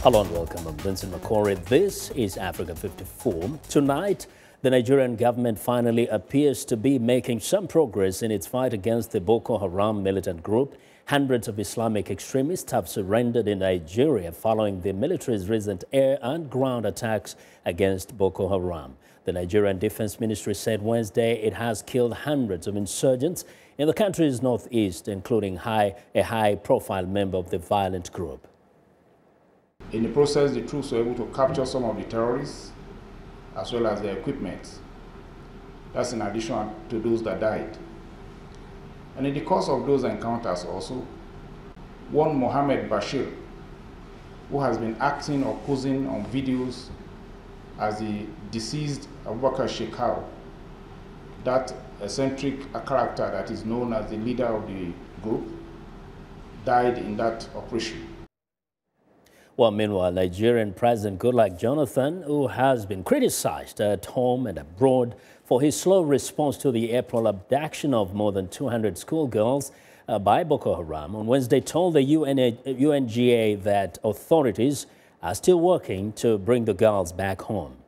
Hello and welcome. I'm Vincent Makori. This is Africa 54. Tonight, the Nigerian government finally appears to be making some progress in its fight against the Boko Haram militant group. Hundreds of Islamic extremists have surrendered in Nigeria following the military's recent air and ground attacks against Boko Haram. The Nigerian Defense Ministry said Wednesday it has killed hundreds of insurgents in the country's northeast, including a high-profile member of the violent group. In the process, the troops were able to capture some of the terrorists as well as their equipment. That's in addition to those that died. And in the course of those encounters also, one Margaret Besheer, who has been acting or posing on videos as the deceased Abubakar Shekau, that eccentric character that is known as the leader of the group, died in that operation. Well, meanwhile, Nigerian President Goodluck Jonathan, who has been criticized at home and abroad for his slow response to the April abduction of more than 200 schoolgirls by Boko Haram, on Wednesday told the UNGA that authorities are still working to bring the girls back home.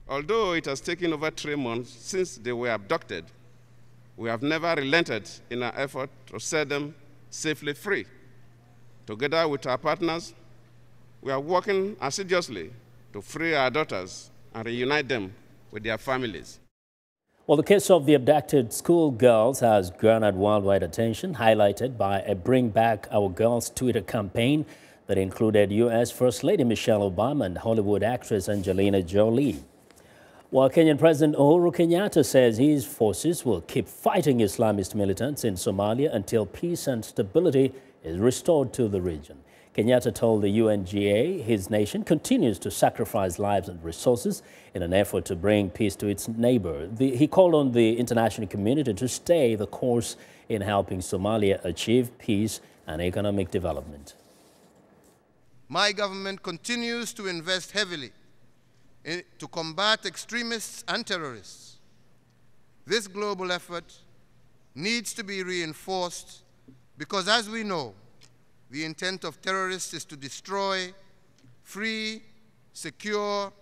Although it has taken over 3 months since they were abducted, we have never relented in our effort to set them safely free. Together with our partners, we are working assiduously to free our daughters and reunite them with their families. Well, the case of the abducted schoolgirls has garnered worldwide attention, highlighted by a Bring Back Our Girls Twitter campaign that included U.S. First Lady Michelle Obama and Hollywood actress Angelina Jolie. While Kenyan President Uhuru Kenyatta says his forces will keep fighting Islamist militants in Somalia until peace and stability is restored to the region. Kenyatta told the UNGA his nation continues to sacrifice lives and resources in an effort to bring peace to its neighbor. He called on the international community to stay the course in helping Somalia achieve peace and economic development. My government continues to invest heavily to combat extremists and terrorists. This global effort needs to be reinforced because, as we know, the intent of terrorists is to destroy free, secure,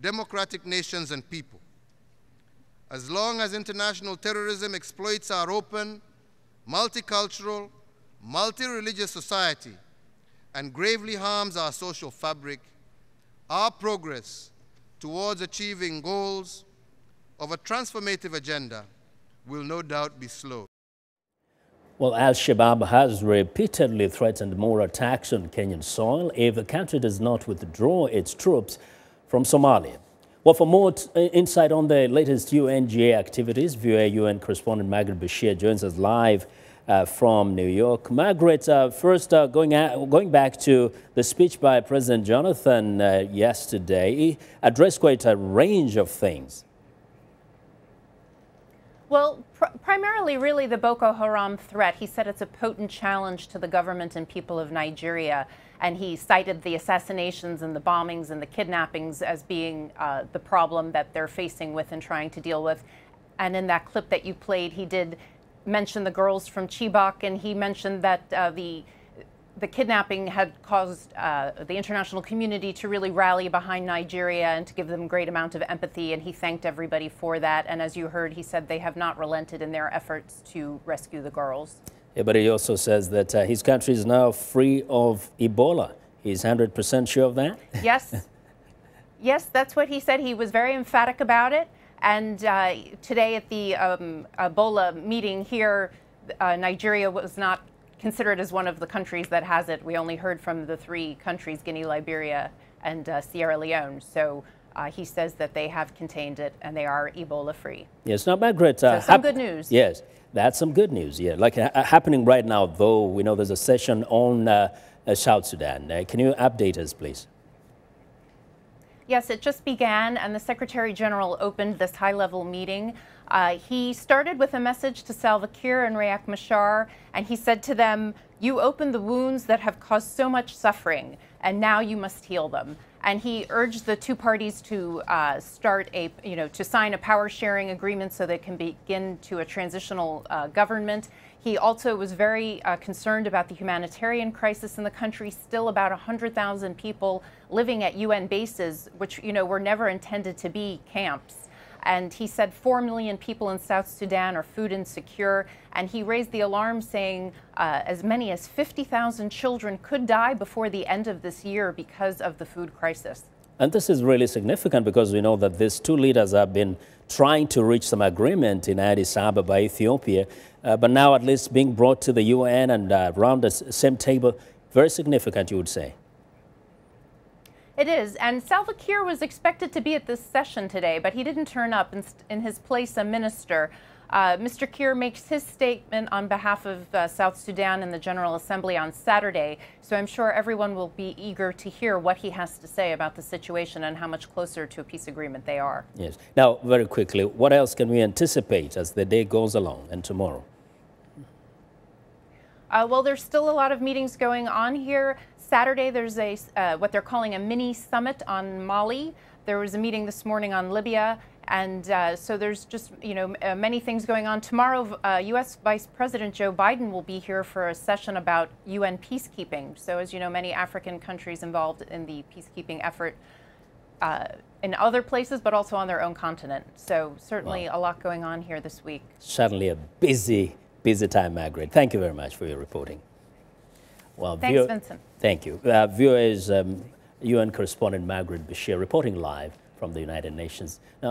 democratic nations and people. As long as international terrorism exploits our open, multicultural, multi-religious society and gravely harms our social fabric, our progress towards achieving goals of a transformative agenda will no doubt be slow. Well, Al-Shabaab has repeatedly threatened more attacks on Kenyan soil if the country does not withdraw its troops from Somalia. Well, for more insight on the latest UNGA activities, VOA UN correspondent Margaret Besheer joins us live from New York. Margaret, first going back to the speech by President Jonathan yesterday, he addressed quite a range of things. Well, primarily really the Boko Haram threat. He said it's a potent challenge to the government and people of Nigeria. And he cited the assassinations and the bombings and the kidnappings as being the problem that they're facing with and trying to deal with. And in that clip that you played, he did mention the girls from Chibok, and he mentioned that the kidnapping had caused the international community to really rally behind Nigeria and to give them a great amount of empathy, and he thanked everybody for that. And as you heard, he said they have not relented in their efforts to rescue the girls. Yeah, but he also says that his country is now free of Ebola. He's 100% sure of that? Yes. Yes, that's what he said. He was very emphatic about it. And today at the Ebola meeting here, Nigeria was not considered as one of the countries that has it. We only heard from the 3 countries, Guinea, Liberia, and Sierra Leone. So he says that they have contained it and they are Ebola-free. Yes, now, Margaret. So some good news. Yes, that's some good news. Yeah, like happening right now, though, we know there's a session on South Sudan. Can you update us, please? Yes, it just began, and the Secretary General opened this high-level meeting. He started with a message to Salva Kiir and Riek Machar, and he said to them, "You opened the wounds that have caused so much suffering, and now you must heal them." And he urged the 2 parties to to sign a power-sharing agreement so they can begin to a transitional government. He also was very concerned about the humanitarian crisis in the country. Still about 100,000 people living at UN bases, which, you know, were never intended to be camps. And he said 4 million people in South Sudan are food insecure. And he raised the alarm, saying as many as 50,000 children could die before the end of this year because of the food crisis. And this is really significant because we know that these two leaders have been trying to reach some agreement in Addis Ababa, Ethiopia, but now at least being brought to the UN and around the same table. Very significant, you would say. It is, and Salva Kiir was expected to be at this session today, but he didn't turn up. In his place, a minister. Mr. Kiir makes his statement on behalf of South Sudan in the General Assembly on Saturday, so I'm sure everyone will be eager to hear what he has to say about the situation and how much closer to a peace agreement they are. Yes. Now, very quickly, what else can we anticipate as the day goes along and tomorrow? Well, there's still a lot of meetings going on here. Saturday, there's a what they're calling a mini summit on Mali. There was a meeting this morning on Libya. And so there's just, you know, many things going on. Tomorrow, U.S. Vice President Joe Biden will be here for a session about UN peacekeeping. So as you know, many African countries involved in the peacekeeping effort in other places, but also on their own continent. So certainly a lot going on here this week. Certainly a busy time, Margaret. Thank you very much for your reporting. Well, thanks, Vincent. Thank you. VOA UN correspondent Margaret Besheer reporting live from the United Nations. Now,